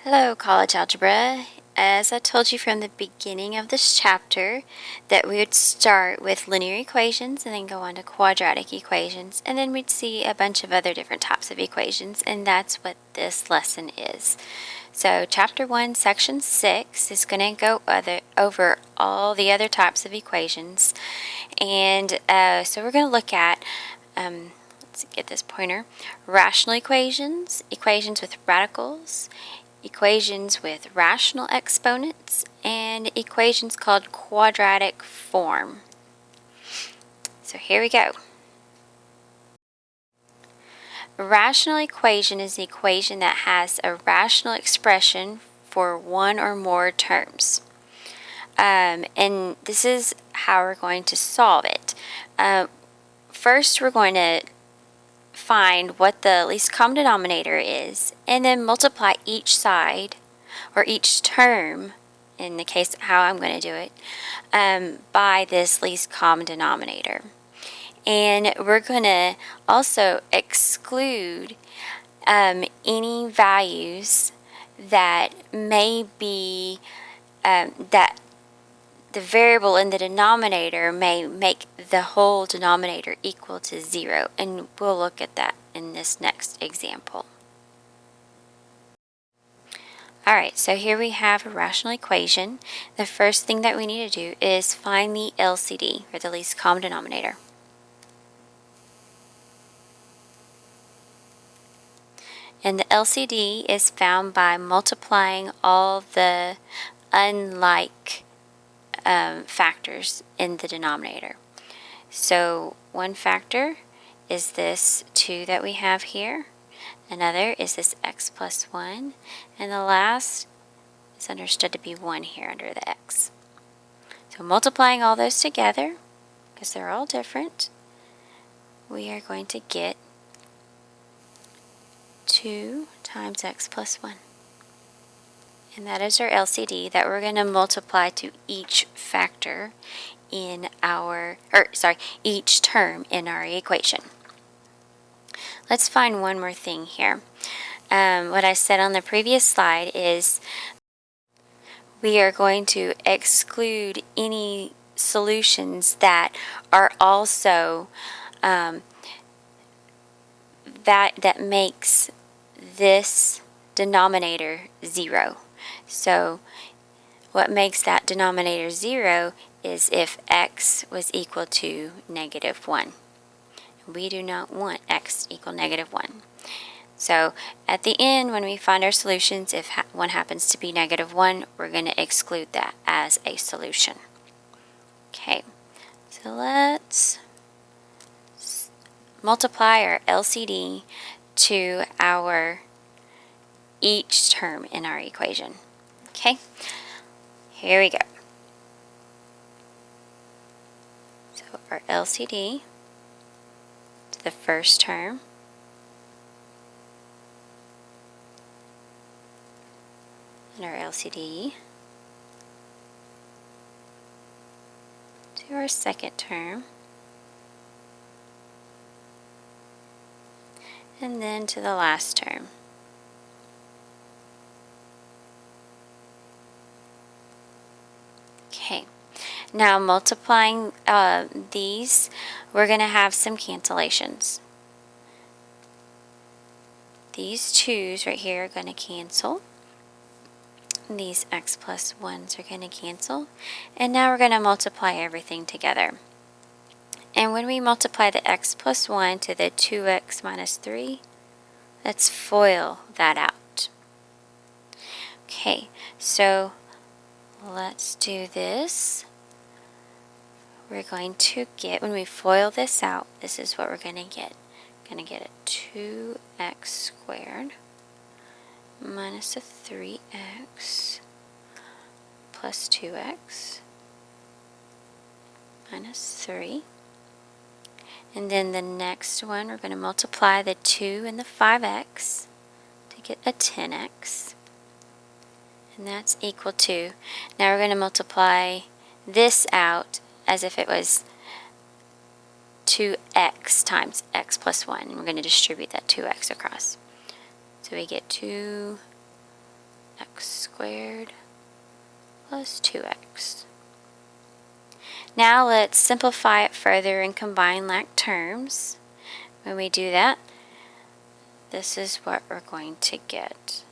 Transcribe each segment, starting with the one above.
Hello, College Algebra. As I told you from the beginning of this chapter, that we would start with linear equations and then go on to quadratic equations, and then we'd see a bunch of other different types of equations, and that's what this lesson is. So Chapter 1, Section 6 is going to go over all the other types of equations, and so we're going to look at let's get this pointer. Rational equations, equations with radicals, equations with rational exponents, and equations called quadratic form. So here we go. A rational equation is an equation that has a rational expression for one or more terms. And this is how we're going to solve it. First, we're going to find what the least common denominator is, and then multiply each side, or each term, in the case how I'm going to do it, by this least common denominator. And we're going to also exclude any values that may be, that the variable in the denominator may make the whole denominator equal to 0, and we'll look at that in this next example. Alright, so here we have a rational equation. The first thing that we need to do is find the LCD, or the least common denominator. And the LCD is found by multiplying all the unlike factors in the denominator. So one factor is this 2 that we have here. Another is this x plus 1. And the last is understood to be 1 here under the x. So multiplying all those together, because they're all different, we are going to get 2 times x plus 1. And that is our LCD that we're going to multiply to each factor in our, each term in our equation. Let's find one more thing here. What I said on the previous slide is we are going to exclude any solutions that are also that makes this denominator 0. So what makes that denominator 0 is if x was equal to -1. We do not want x equal -1. So at the end, when we find our solutions, if one happens to be -1, we're going to exclude that as a solution. Okay, so let's multiply our LCD to our each term in our equation. Okay, here we go. So our LCD to the first term, and our LCD to our second term, and then to the last term. Okay, now multiplying these, we're going to have some cancellations. These 2's right here are going to cancel. These x plus 1's are going to cancel. And now we're going to multiply everything together. And when we multiply the x plus 1 to the 2x minus 3, let's FOIL that out. Okay, so let's do this. We're going to get, when we FOIL this out, this is what we're going to get. We're going to get a 2x squared minus a 3x plus 2x minus 3. And then the next one, we're going to multiply the 2 and the 5x to get a 10x. And that's equal to, now we're going to multiply this out as if it was 2x times x plus 1. And we're going to distribute that 2x across. So we get 2 x squared plus 2x. Now let's simplify it further and combine like terms. When we do that, this is what we're going to get.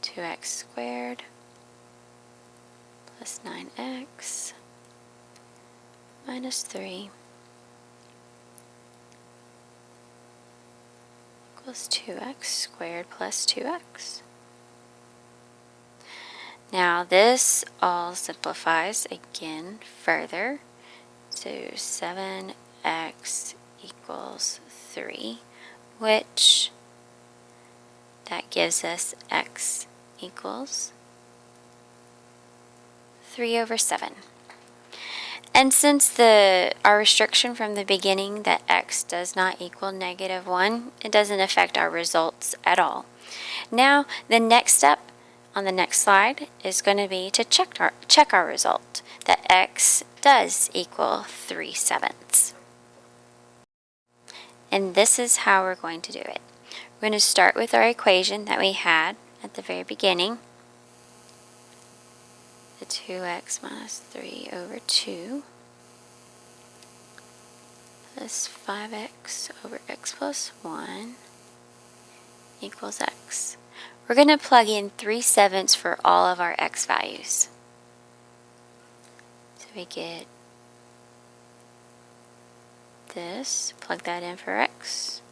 2x squared plus 9x minus 3 equals 2x squared plus 2x. Now this all simplifies again further to 7x equals 3, which that gives us x equals 3 over 7. And since our restriction from the beginning that x does not equal -1, it doesn't affect our results at all. Now the next step on the next slide is going to be to check our result, that x does equal 3/7. And this is how we're going to do it. We're going to start with our equation that we had at the very beginning. The 2x minus 3 over 2 plus 5x over x plus 1 equals x. We're going to plug in 3/7 for all of our x values. So we get this, plug that in for x.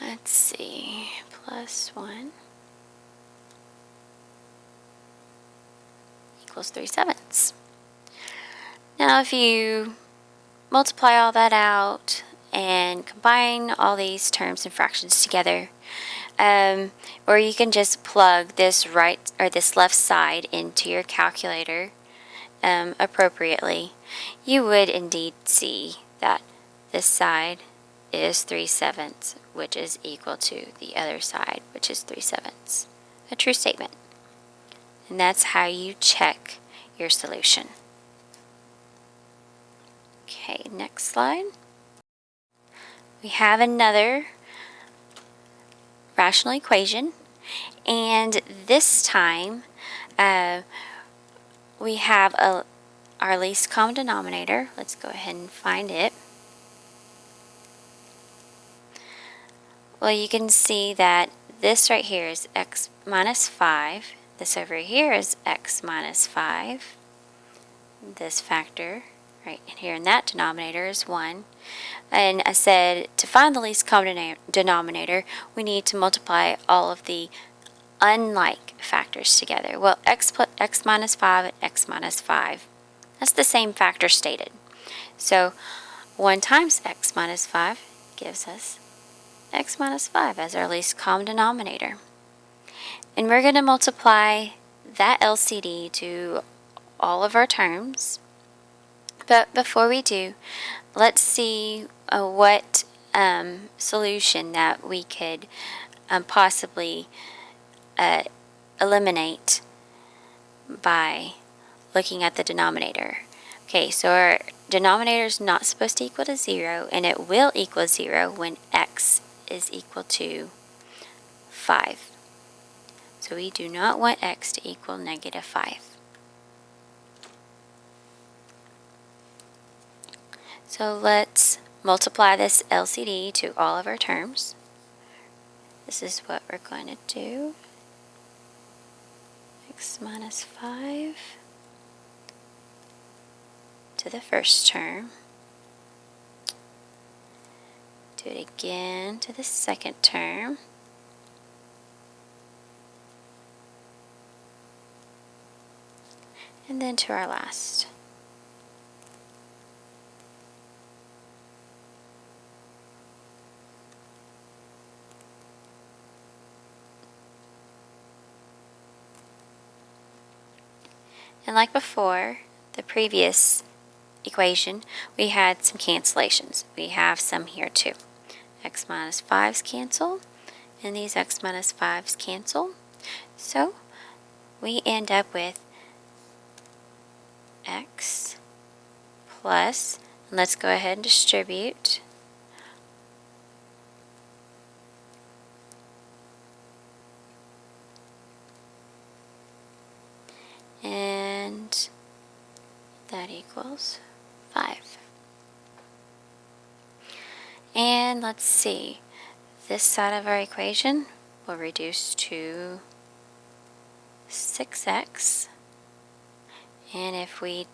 Let's see, plus 1 equals 3/7. Now if you multiply all that out and combine all these terms and fractions together, or you can just plug this right or this left side into your calculator appropriately, you would indeed see that this side is 3/7, which is equal to the other side, which is 3/7. A true statement. And that's how you check your solution. Okay, next slide. We have another rational equation, and this time we have our least common denominator. Let's go ahead and find it. Well, you can see that this right here is x minus 5. This over here is x minus 5. This factor right here in that denominator is 1. And I said to find the least common denominator, we need to multiply all of the unlike factors together. Well, x minus 5 and x minus 5, that's the same factor stated. So 1 times x minus 5 gives us x minus 5 as our least common denominator. And we're going to multiply that LCD to all of our terms. But before we do, let's see what solution that we could possibly eliminate by looking at the denominator. Okay, so our denominator is not supposed to equal to 0, and it will equal 0 when x is equal to 5. So we do not want x to equal -5. So let's multiply this LCD to all of our terms. This is what we're going to do. X minus 5 to the first term. Do it again to the second term. And then to our last. And like before, the previous equation, we had some cancellations. We have some here too. X minus 5's cancel, and these x minus 5's cancel. So we end up with x plus, let's go ahead and distribute, and that equals 5. And let's see, this side of our equation will reduce to 6x, and if we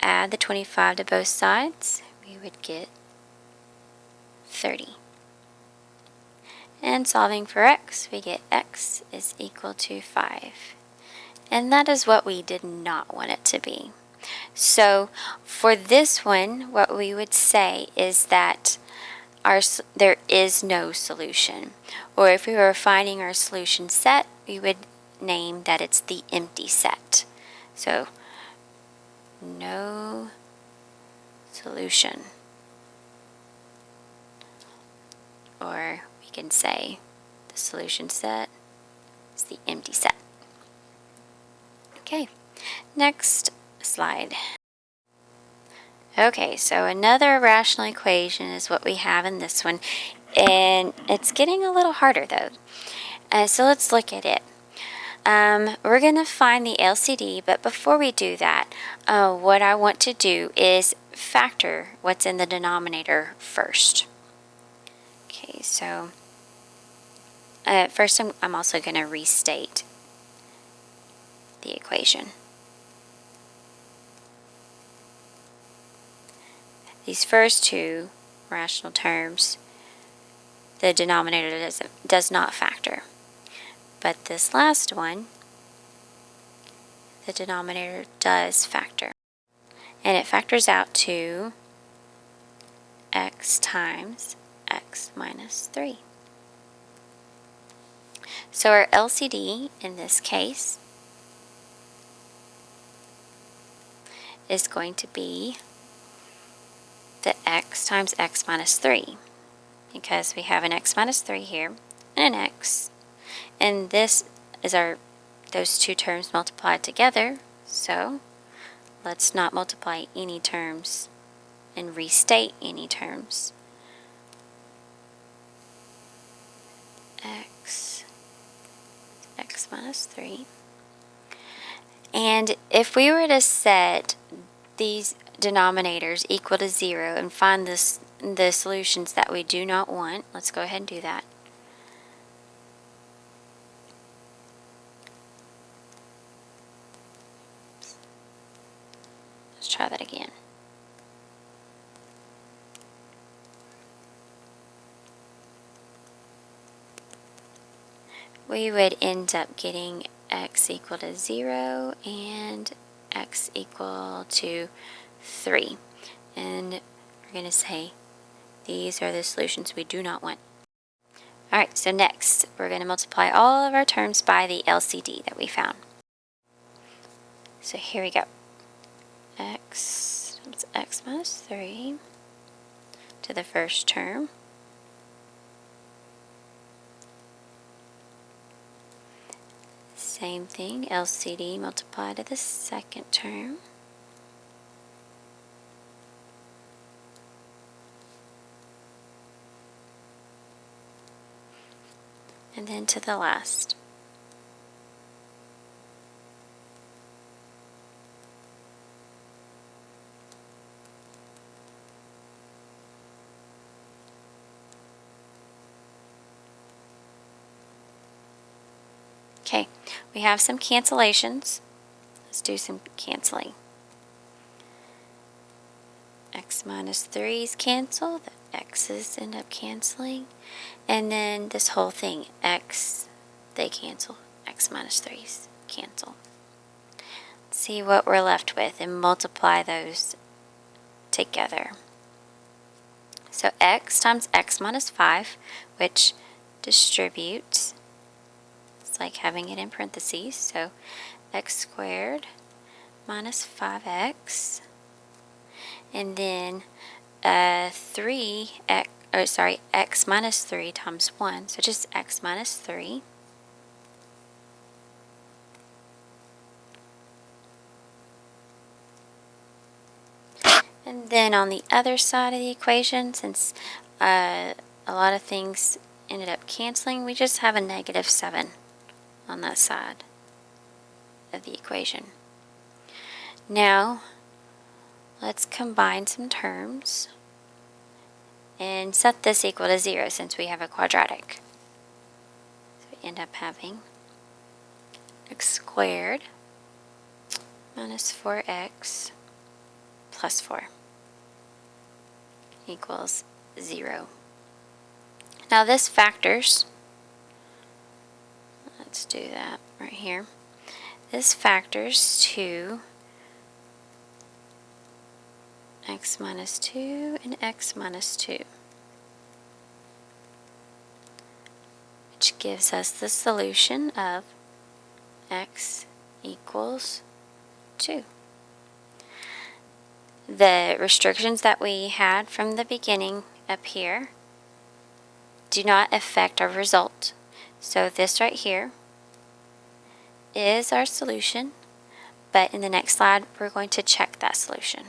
add the 25 to both sides, we would get 30. And solving for x, we get x is equal to 5. And that is what we did not want it to be. So for this one, what we would say is that there is no solution. Or if we were finding our solution set, we would name that it's the empty set. So no solution. Or we can say the solution set is the empty set. Okay, next slide. Okay, so another rational equation is what we have in this one, and it's getting a little harder though. So let's look at it. We're going to find the LCD, but before we do that, what I want to do is factor what's in the denominator first. Okay, so first I'm also going to restate the equation. These first two rational terms, the denominator does not factor. But this last one, the denominator does factor. And it factors out to x times x minus 3. So our LCD in this case is going to be the x times x minus 3, because we have an x minus 3 here and an x, and this is those two terms multiplied together. So let's not multiply any terms and restate any terms. X minus 3. And if we were to set these denominators equal to 0 and find the solutions that we do not want, let's go ahead and do that. Let's try that again. We would end up getting x equal to 0 and x equal to 3. And we're going to say these are the solutions we do not want. Alright, so next we're going to multiply all of our terms by the LCD that we found. So here we go. X minus 3 to the first term. Same thing, LCD multiplied to the second term. And then to the last. Okay, we have some cancellations. Let's do some canceling. X minus 3's cancel, the x's end up canceling, and then this whole thing, x, they cancel, x minus 3's cancel. Let's see what we're left with and multiply those together. So x times x minus 5, which distributes, it's like having it in parentheses, so x squared minus 5x, and then x minus 3 times 1, so just x minus 3, And then on the other side of the equation, since a lot of things ended up canceling, we just have a negative 7 on that side of the equation. Now, let's combine some terms and set this equal to 0 since we have a quadratic. So we end up having x squared minus 4x plus 4 equals 0. Now this factors, let's do that right here. This factors to x minus 2 and x minus 2, which gives us the solution of x equals 2. The restrictions that we had from the beginning up here do not affect our result. So this right here is our solution, but in the next slide we're going to check that solution.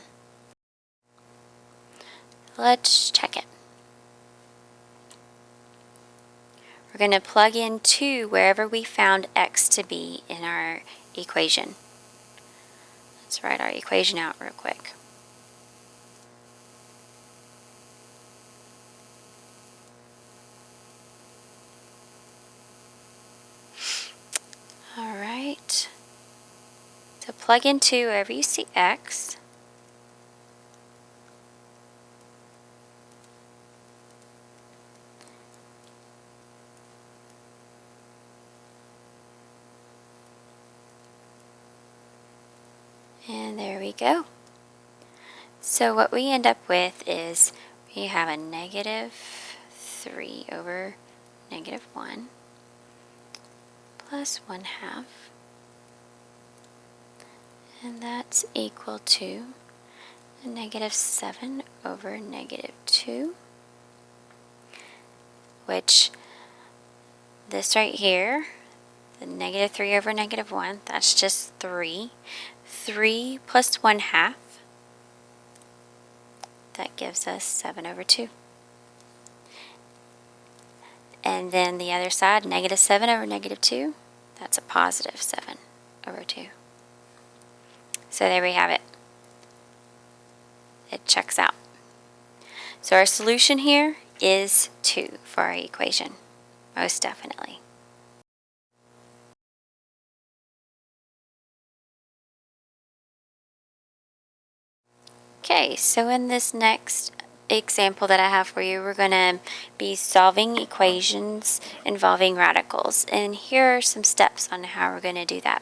Let's check it. We're going to plug in 2 wherever we found x to be in our equation. Let's write our equation out real quick. Alright, so plug in 2 wherever you see x. And there we go. So what we end up with is we have a negative 3 over negative 1 plus 1/2. And that's equal to a negative 7 over negative 2, which this right here, the negative 3 over negative 1, that's just 3. 3 plus 1/2, that gives us 7 over 2. And then the other side, negative 7 over negative 2, that's a positive 7 over 2. So there we have it. It checks out. So our solution here is 2 for our equation, most definitely. Okay, so in this next example that I have for you, we're going to be solving equations involving radicals. And here are some steps on how we're going to do that.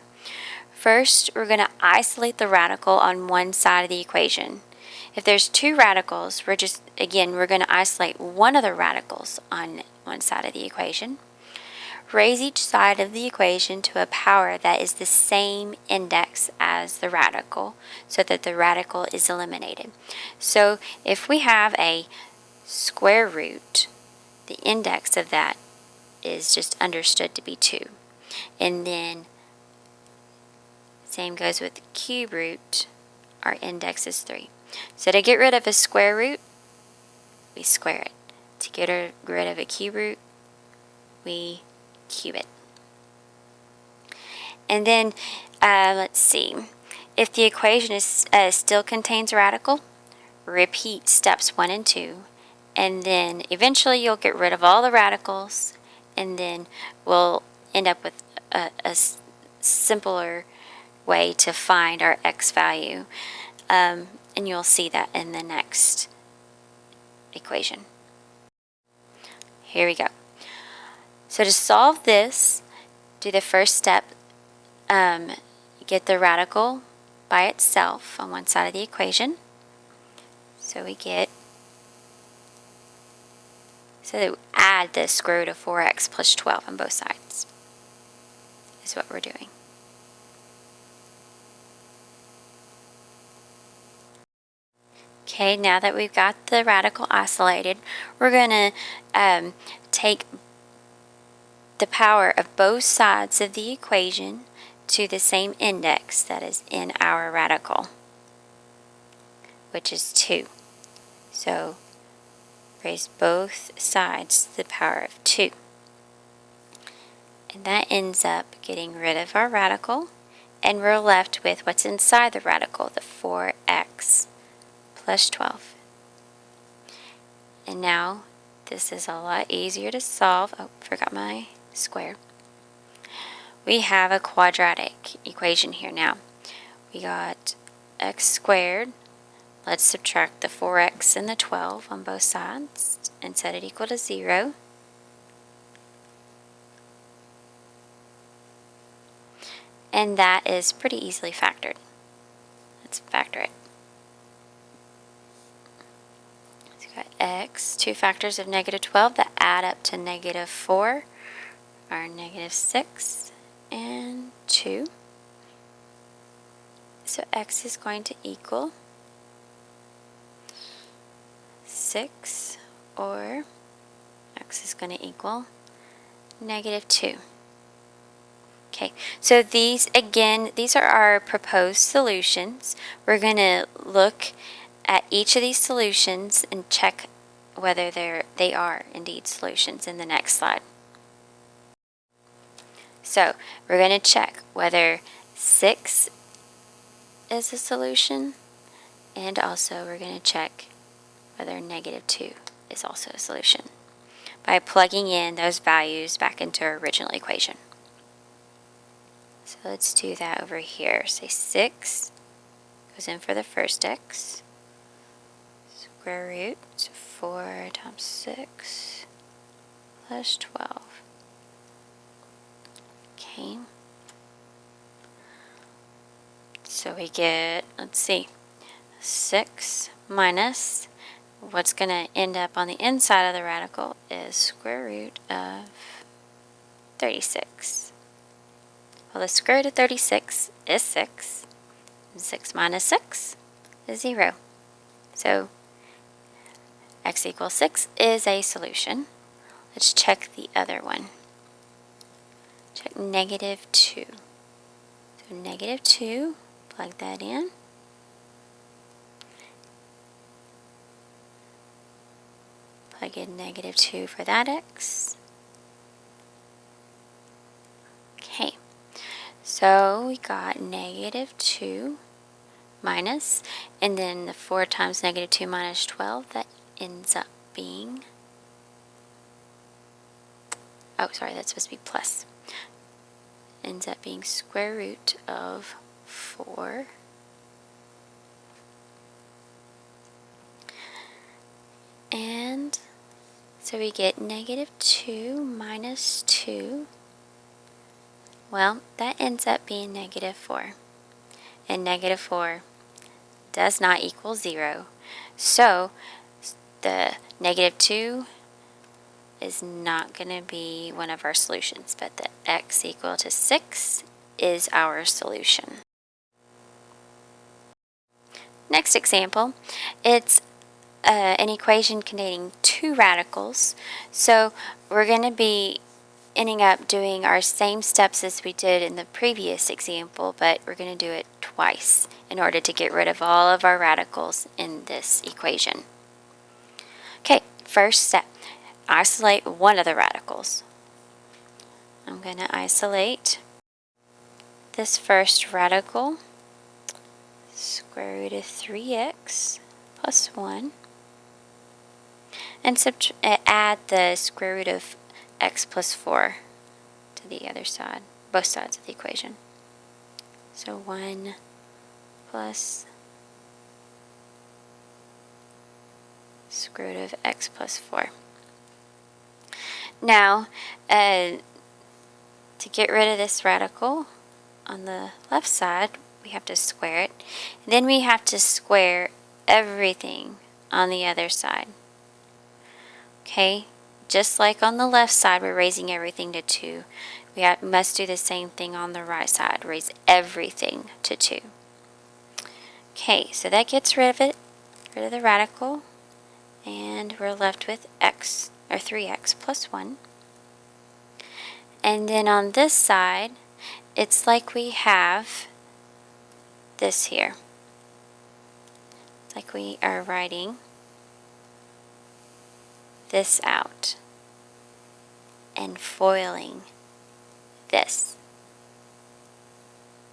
First, we're going to isolate the radical on one side of the equation. If there's 2 radicals, we're going to isolate one of the radicals on one side of the equation. Raise each side of the equation to a power that is the same index as the radical so that the radical is eliminated. So if we have a square root, the index of that is just understood to be 2. And then same goes with the cube root, our index is 3. So to get rid of a square root, we square it. To get rid of a cube root, we cube it. And then let's see, if the equation is still contains a radical, repeat steps 1 and 2, and then eventually you'll get rid of all the radicals, and then we'll end up with a simpler way to find our x value, and you'll see that in the next equation. Here we go. So to solve this, do the first step, get the radical by itself on one side of the equation. So we add the square root of 4x plus 12 on both sides, is what we're doing. Okay, now that we've got the radical isolated, we're going to take the power of both sides of the equation to the same index that is in our radical. which is 2. So raise both sides to the power of 2. And that ends up getting rid of our radical, and we're left with what's inside the radical, the 4x plus 12. And now this is a lot easier to solve. Oh, forgot my square. We have a quadratic equation here now. We got x squared. Let's subtract the 4x and the 12 on both sides and set it equal to 0. And that is pretty easily factored. Let's factor it. So we've got x, 2 factors of negative 12 that add up to negative 4 are negative 6 and 2. So x is going to equal 6, or x is going to equal negative 2. Okay, so these are our proposed solutions. We're going to look at each of these solutions and check whether they are indeed solutions in the next slide. So we're going to check whether 6 is a solution, and also we're going to check whether negative 2 is also a solution by plugging in those values back into our original equation. So let's do that over here. Say 6 goes in for the first x, square root 4 times 6 plus 12. Okay. So we get, let's see, 6 minus, what's going to end up on the inside of the radical is square root of 36. Well, the square root of 36 is 6. And 6 minus 6 is 0. So x equals 6 is a solution. Let's check the other one. Check negative 2. So negative 2, plug that in. Plug in negative 2 for that x. Okay. So we got negative 2 minus, and then the 4 times negative 2 minus 12, that ends up being, oh sorry, that's supposed to be plus, ends up being square root of 4 and so we get negative 2 minus 2. Well, that ends up being negative 4. And negative 4 does not equal 0. So the negative 2 is not going to be one of our solutions, but the x equal to 6 is our solution. Next example, it's an equation containing 2 radicals. So we're going to be ending up doing our same steps as we did in the previous example, but we're going to do it twice in order to get rid of all of our radicals in this equation. Okay, first step, isolate one of the radicals. I'm going to isolate this first radical, square root of 3x plus 1, and add the square root of x plus 4 to the other side, both sides of the equation. So 1 plus square root of x plus 4. Now, to get rid of this radical on the left side, we have to square it. Then we have to square everything on the other side. Okay? Just like on the left side, we're raising everything to 2. We must do the same thing on the right side. Raise everything to 2. Okay, so that gets rid of the radical, and we're left with x, or 3x plus 1. And then on this side, it's like we have this here. like we are writing this out and foiling this.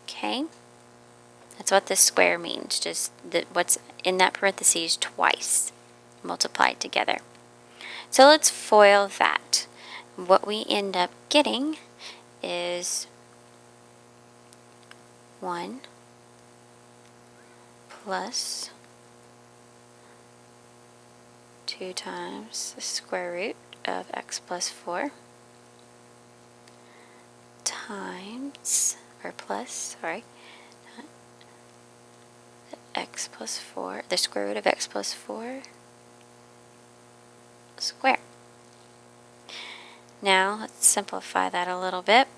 Okay? That's what this square means, just what's in that parentheses twice, multiplied together. So let's FOIL that. What we end up getting is 1 plus 2 times the square root of x plus 4 times, or plus, sorry, x plus 4, the square root of x plus 4 square. Now let's simplify that a little bit.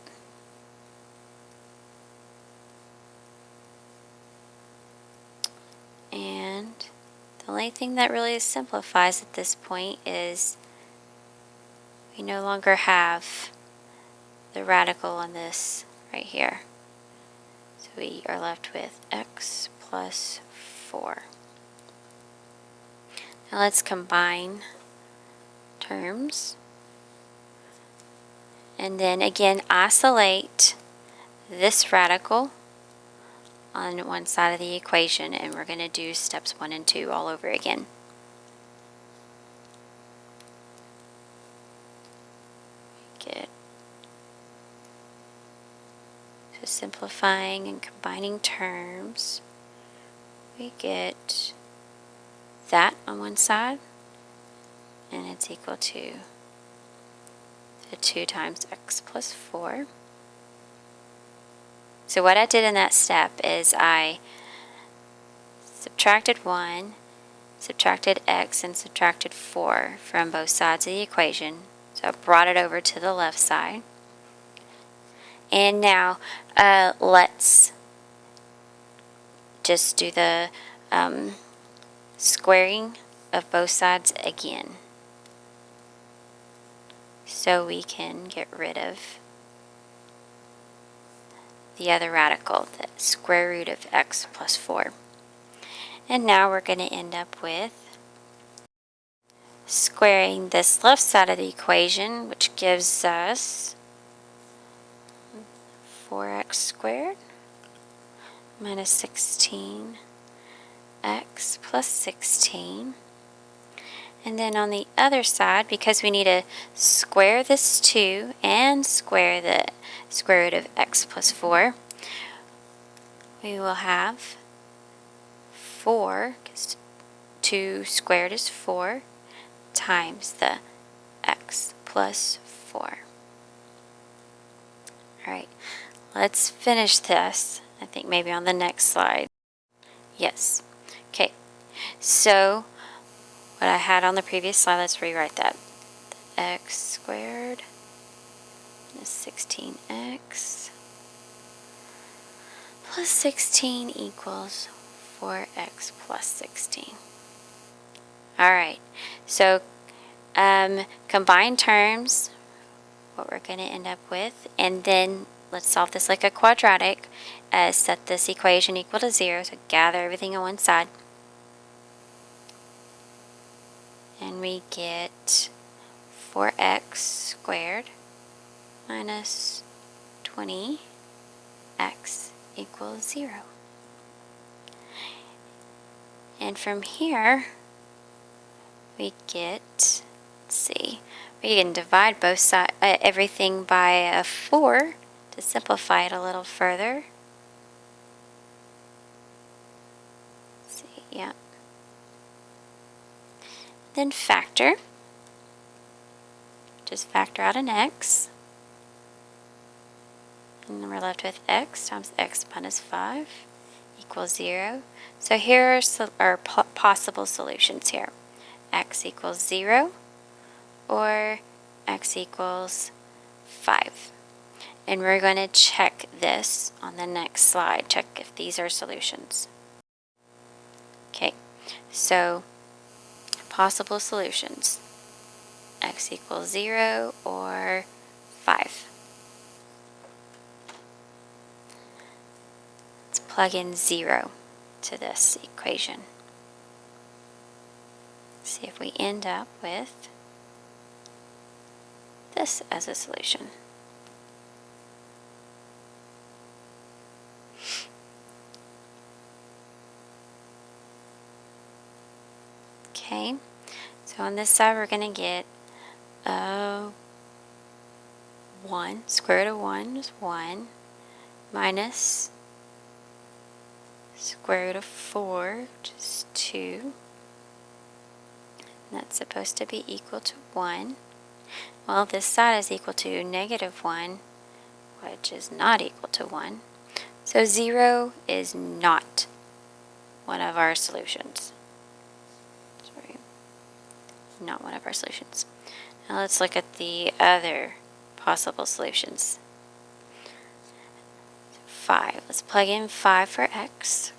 And the only thing that really simplifies at this point is we no longer have the radical on this right here. So we are left with x plus 4. Now let's combine terms. And then again, isolate this radical on one side of the equation, and we're going to do steps 1 and 2 all over again. Good. So simplifying and combining terms, we get that on one side, and it's equal to the 2 times x plus 4. So what I did in that step is I subtracted 1, subtracted x, and subtracted 4 from both sides of the equation. So I brought it over to the left side. And now let's just do the squaring of both sides again, so we can get rid of the other radical, the square root of x plus 4. And now we're going to end up with squaring this left side of the equation, which gives us 4x squared minus 16x plus 16. And then on the other side, because we need to square this 2 and square the square root of x plus 4, we will have 4, because 2 squared is 4, times the x plus 4. Alright, let's finish this. I think maybe on the next slide. Yes. Okay, so what I had on the previous slide, let's rewrite that. X squared is 16x plus 16 equals 4x plus 16. Alright, so combine terms, what we're going to end up with, and then let's solve this like a quadratic. Set this equation equal to 0, so gather everything on one side. And we get 4x squared minus 20x equals 0. And from here, we get, let's see, we can divide both sides, everything by a 4 to simplify it a little further. Let's see, yeah. Then factor. Just factor out an x. And then we're left with x times x minus 5 equals 0. So here are our possible solutions here. X equals 0 or x equals 5. And we're going to check this on the next slide. Check if these are solutions. Okay, so possible solutions. X equals 0 or 5. Let's plug in 0 to this equation. See if we end up with this as a solution. Okay, so on this side we're going to get 1, square root of 1 is 1, minus square root of 4, which is 2. And that's supposed to be equal to 1. Well, this side is equal to negative 1, which is not equal to 1. So 0 is not one of our solutions. Sorry, not one of our solutions. Now let's look at the other possible solutions. 5. Let's plug in 5 for x.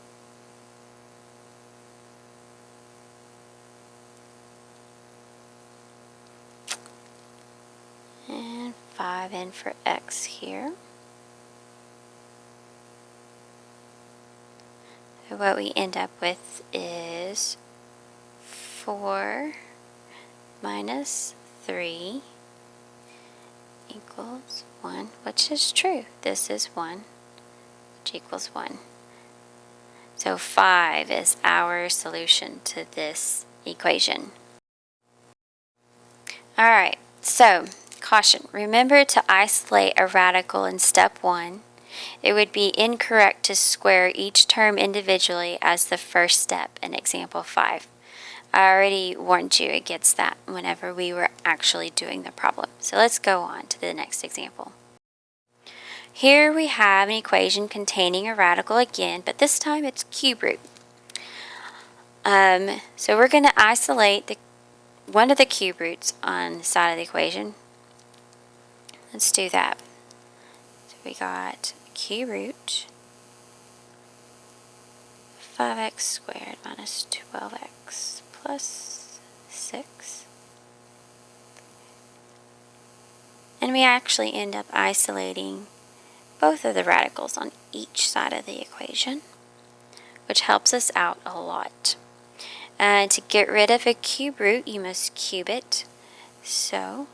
And 5 in for x here. So what we end up with is 4 minus 3 equals 1, which is true. This is 1, which equals 1. So 5 is our solution to this equation. Alright, so caution. Remember to isolate a radical in step 1. It would be incorrect to square each term individually as the first step in example 5. I already warned you against that whenever we were actually doing the problem. So let's go on to the next example. Here we have an equation containing a radical again, but this time it's cube root. So we're going to isolate one of the cube roots on the side of the equation. Let's do that. So we got cube root 5x squared minus 12x plus 6. And we actually end up isolating both of the radicals on each side of the equation, which helps us out a lot. To get rid of a cube root, you must cube it. So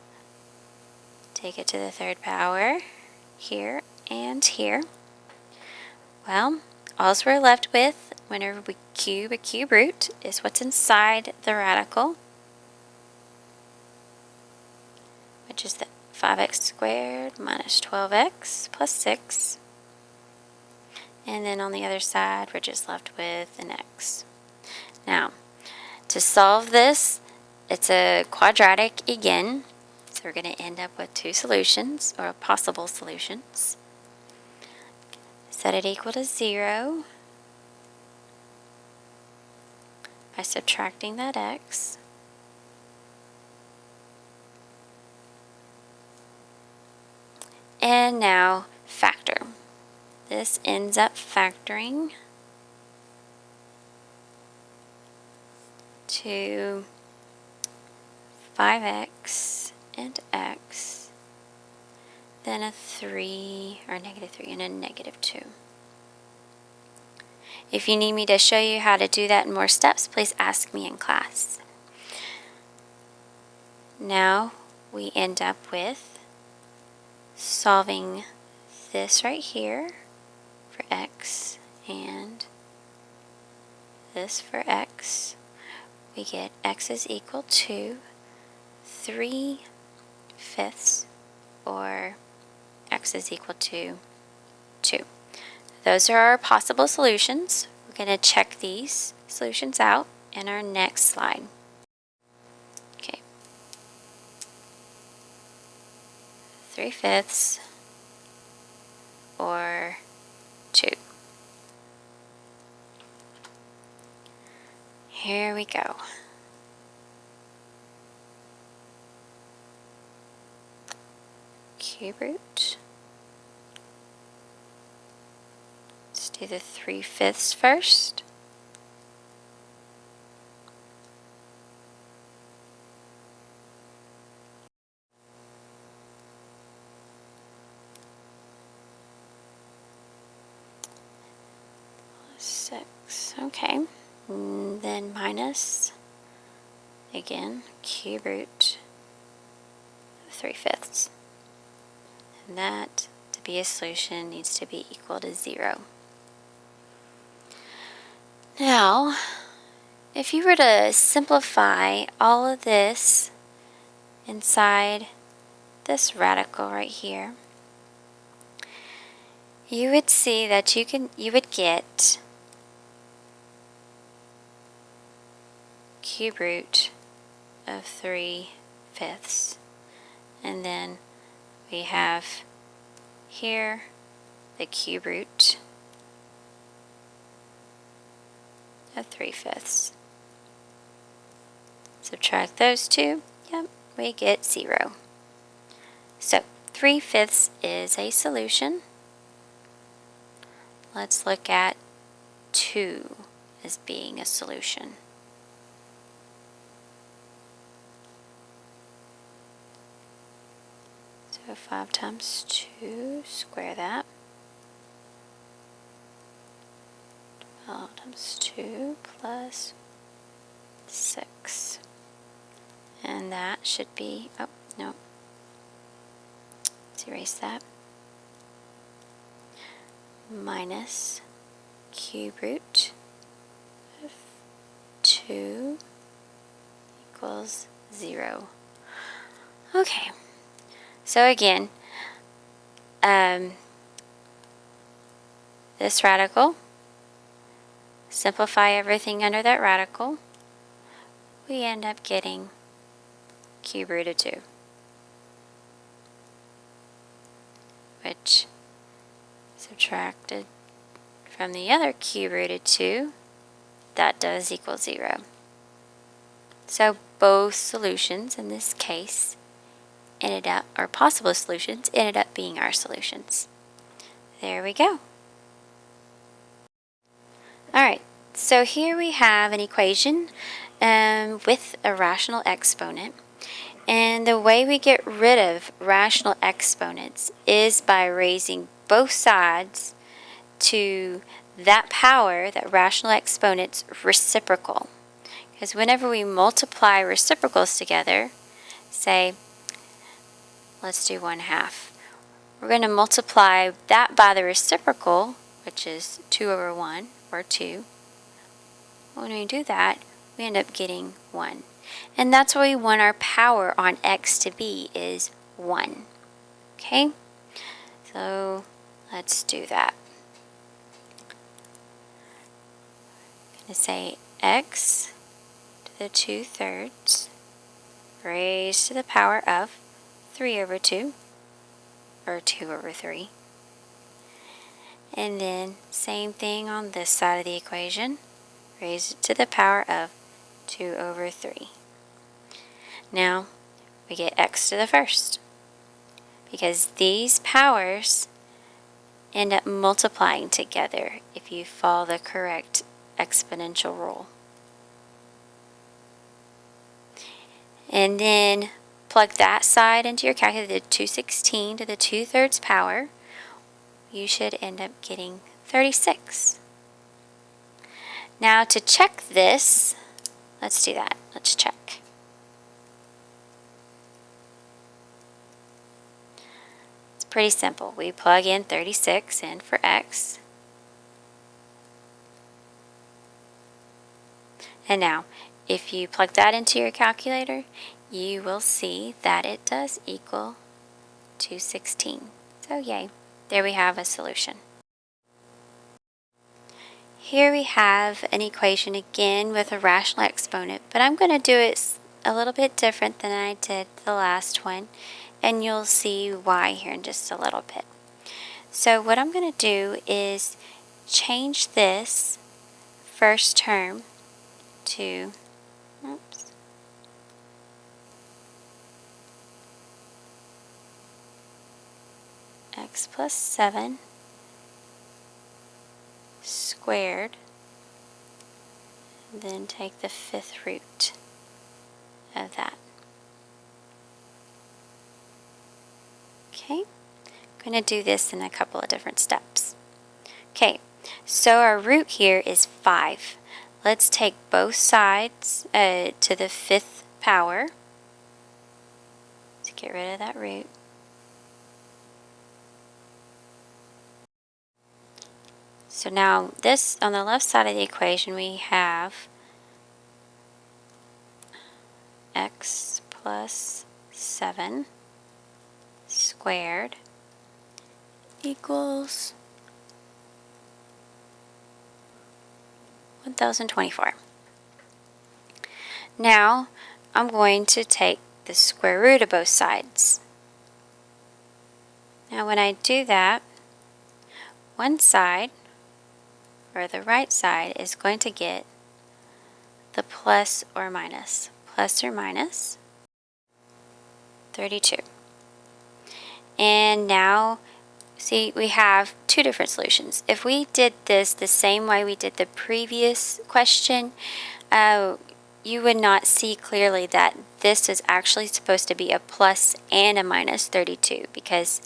take it to the third power here and here. Well, all we're left with whenever we cube a cube root is what's inside the radical, which is the 5x squared minus 12x plus 6. And then on the other side, we're just left with an x. Now, to solve this, it's a quadratic again. So we're going to end up with two solutions, or possible solutions. Set it equal to 0 by subtracting that x. And now factor. This ends up factoring to 5x and x, then a 3, or negative 3, and a negative 2. If you need me to show you how to do that in more steps, please ask me in class. Now we end up with solving this right here for x and this for x. We get x is equal to 3/5, or x is equal to 2. Those are our possible solutions. We're going to check these solutions out in our next slide. Okay. 3/5 or 2. Here we go. Cube root. Let's do the 3/5 first. Six. Okay. And then minus again, cube root of 3/5. And that, to be a solution, needs to be equal to 0. Now, if you were to simplify all of this inside this radical right here, you would see that you would get cube root of 3/5, and then we have here the cube root of 3/5. Subtract those two, yep, we get 0. So 3/5 is a solution. Let's look at 2 as being a solution. So 5 times 2, square that. 12 times 2 plus 6. And that should be, oh, no. Let's erase that. Minus cube root of 2 equals 0. Okay, so again, this radical, simplify everything under that radical, we end up getting cube root of 2, which subtracted from the other cube root of 2, that does equal 0. So both solutions in this case ended up, or possible solutions, ended up being our solutions. There we go. Alright, so here we have an equation with a rational exponent. And the way we get rid of rational exponents is by raising both sides to that power, that rational exponent's reciprocal. Because whenever we multiply reciprocals together, say, let's do 1/2. We're going to multiply that by the reciprocal, which is 2 over 1, or 2. When we do that, we end up getting 1. And that's what we want our power on x to be, is 1. Okay? So let's do that. I'm going to say x to the 2/3 raised to the power of 3 over 2, or 2 over 3. And then same thing on this side of the equation, raised to the power of 2 over 3. Now we get x to the first, because these powers end up multiplying together if you follow the correct exponential rule. And then plug that side into your calculator, 216 to the 2/3 power. You should end up getting 36. Now to check this, let's do that. Let's check. It's pretty simple. We plug in 36 in for x. And now, if you plug that into your calculator, you will see that it does equal 216. So yay, there we have a solution. Here we have an equation again with a rational exponent, but I'm going to do it a little bit different than I did the last one, and you'll see why here in just a little bit. So what I'm going to do is change this first term to, x plus 7 squared, and then take the 5th root of that. Okay, I'm going to do this in a couple of different steps. Okay, so our root here is 5. Let's take both sides to the 5th power. Let's get rid of that root. So now this, on the left side of the equation, we have x plus 7 squared equals 1024. Now I'm going to take the square root of both sides. Now when I do that, one side, or the right side, is going to get the plus or minus 32. And now, see, we have two different solutions. If we did this the same way we did the previous question, you would not see clearly that this is actually supposed to be a plus and a minus 32, because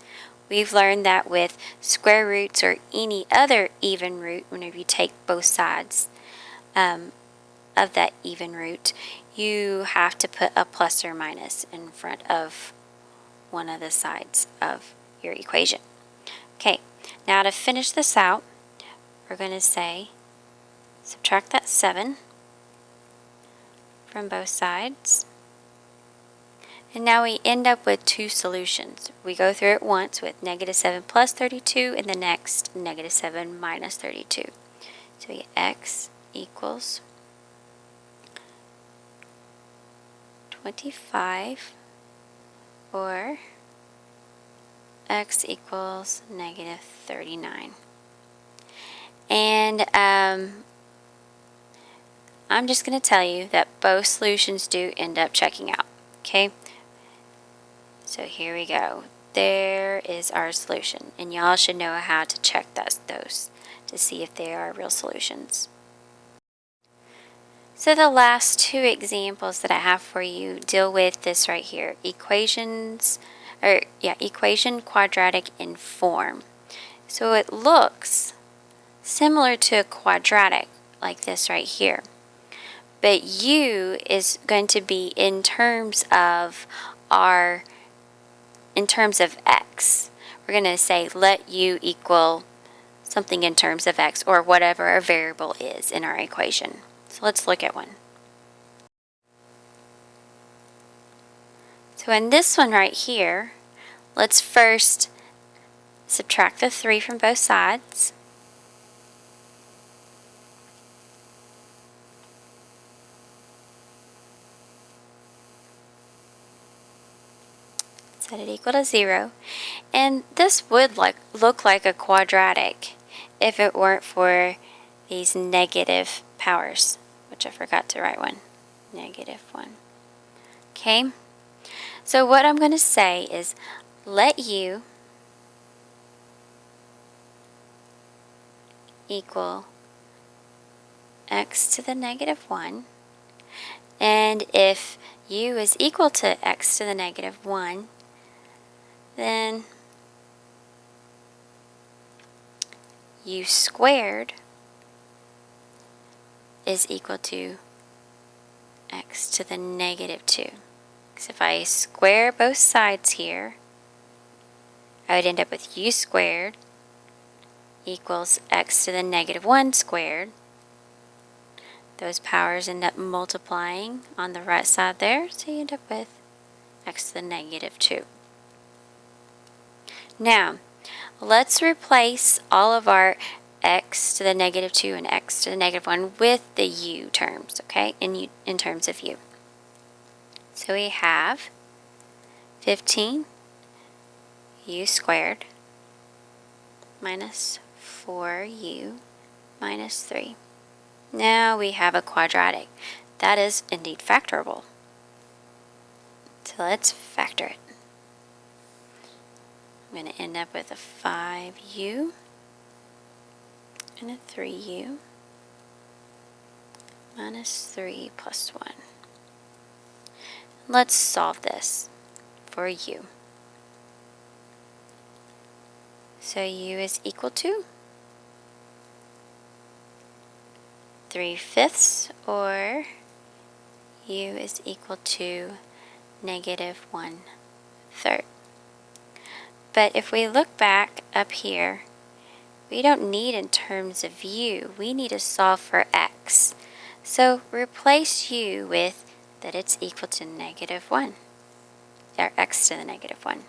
we've learned that with square roots or any other even root, whenever you take both sides of that even root, you have to put a plus or minus in front of one of the sides of your equation. Okay, now to finish this out, we're going to say subtract that 7 from both sides. And now we end up with two solutions. We go through it once with negative 7 plus 32, and the next negative 7 minus 32. So we get x equals 25, or x equals negative 39. And I'm just going to tell you that both solutions do end up checking out. Okay, so here we go. There is our solution, and y'all should know how to check those to see if they are real solutions. So the last two examples that I have for you deal with this right here, equation quadratic in form. So it looks similar to a quadratic like this right here, but u is going to be in terms of x. We're going to say let u equal something in terms of x, or whatever our variable is in our equation. So let's look at one. So in this one right here, let's first subtract the 3 from both sides. Set it equal to 0. And this would look like a quadratic if it weren't for these negative powers, which I forgot to write one. Negative 1. Okay? So what I'm going to say is let u equal x to the negative 1. And if u is equal to x to the negative 1, then u squared is equal to x to the negative 2. Because if I square both sides here, I would end up with u squared equals x to the negative 1 squared. Those powers end up multiplying on the right side there, so you end up with x to the negative 2. Now, let's replace all of our x to the negative 2 and x to the negative 1 with the u terms, okay, in terms of u. So we have 15 u squared minus 4u minus 3. Now we have a quadratic. That is indeed factorable. So let's factor it. I'm going to end up with a 5u and a 3u minus 3 plus 1. Let's solve this for u. So u is equal to 3/5, or u is equal to negative 1/3. But if we look back up here, we don't need in terms of u, we need to solve for x. So replace u with that it's equal to negative 1, or x to the negative 1.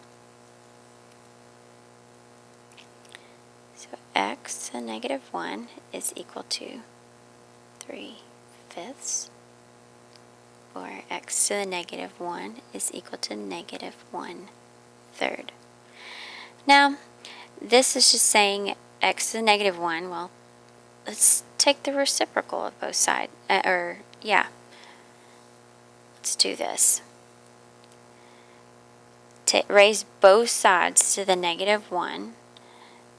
So x to the negative 1 is equal to 3/5, or x to the negative 1 is equal to negative 1/3. Now, this is just saying x to the negative 1. Well, let's take the reciprocal of both sides. Let's do this. Raise both sides to the negative 1.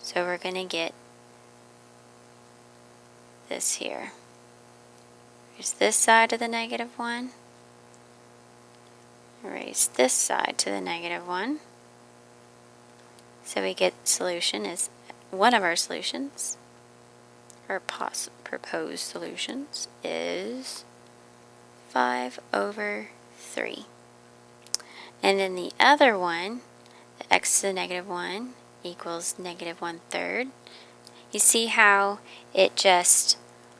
So we're going to get this here. Raise this side to the negative 1. Raise this side to the negative 1. So we get solution is one of our solutions, or proposed solutions, is 5/3. And then the other one, the x to the negative 1 equals negative 1/3. You see how it just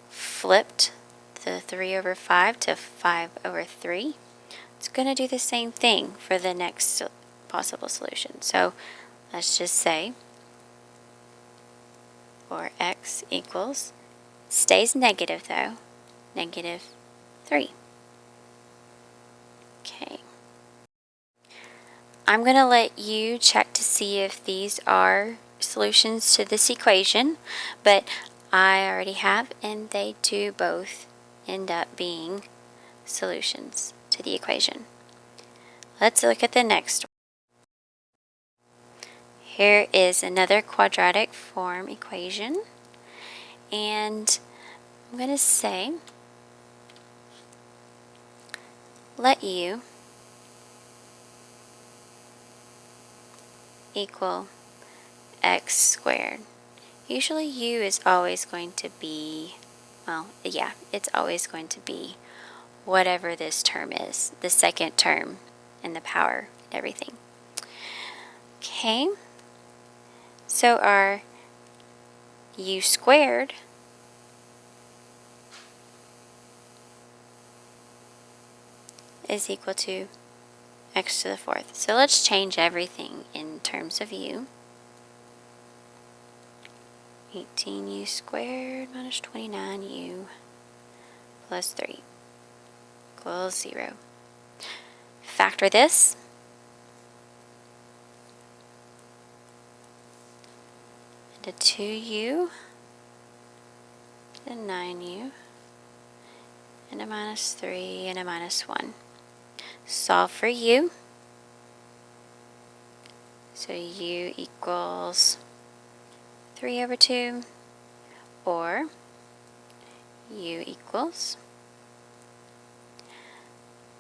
flipped the 3/5 to 5/3? It's going to do the same thing for the next possible solution. So let's just say for x equals, stays negative though, negative 3. Okay. I'm going to let you check to see if these are solutions to this equation, but I already have, and they do both end up being solutions to the equation. Let's look at the next one. Here is another quadratic form equation, and I'm going to say let u equal x squared. Usually u is always going to be, it's always going to be whatever this term is, the second term and the power and everything. Okay, so our u squared is equal to x to the 4th. So let's change everything in terms of u. 18u squared minus 29u plus 3 equals 0. Factor this. Into 2u and 9u and a minus 3 and a minus 1. Solve for u. So u equals 3/2, or u equals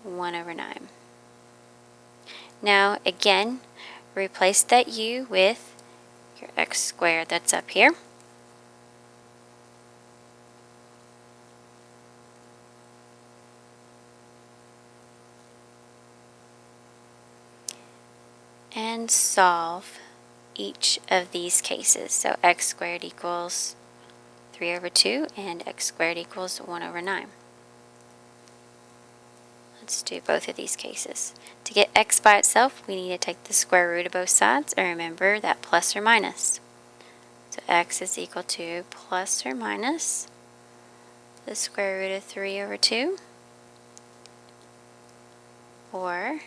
1/9. Now again, replace that u with your x squared that's up here. And solve each of these cases. So x squared equals 3/2 and x squared equals 1/9. Let's do both of these cases. To get x by itself, we need to take the square root of both sides, and remember that plus or minus. So x is equal to plus or minus the square root of 3/2, or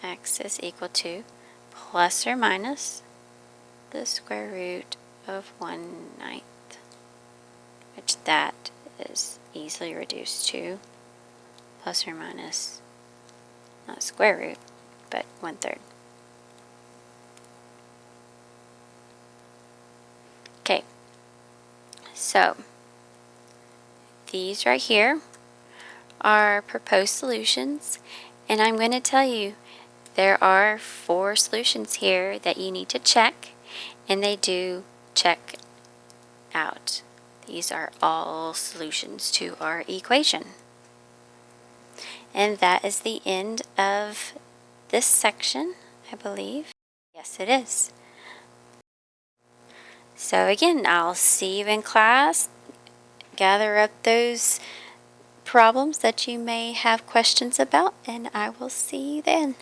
x is equal to plus or minus the square root of 1/9, which that is easily reduced to plus or minus, not square root, but 1/3. Okay, so these right here are proposed solutions, and I'm going to tell you there are 4 solutions here that you need to check, and they do check out These are all solutions to our equation. And that is the end of this section, I believe. Yes, it is. So again, I'll see you in class. Gather up those problems that you may have questions about, and I will see you then.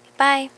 Goodbye.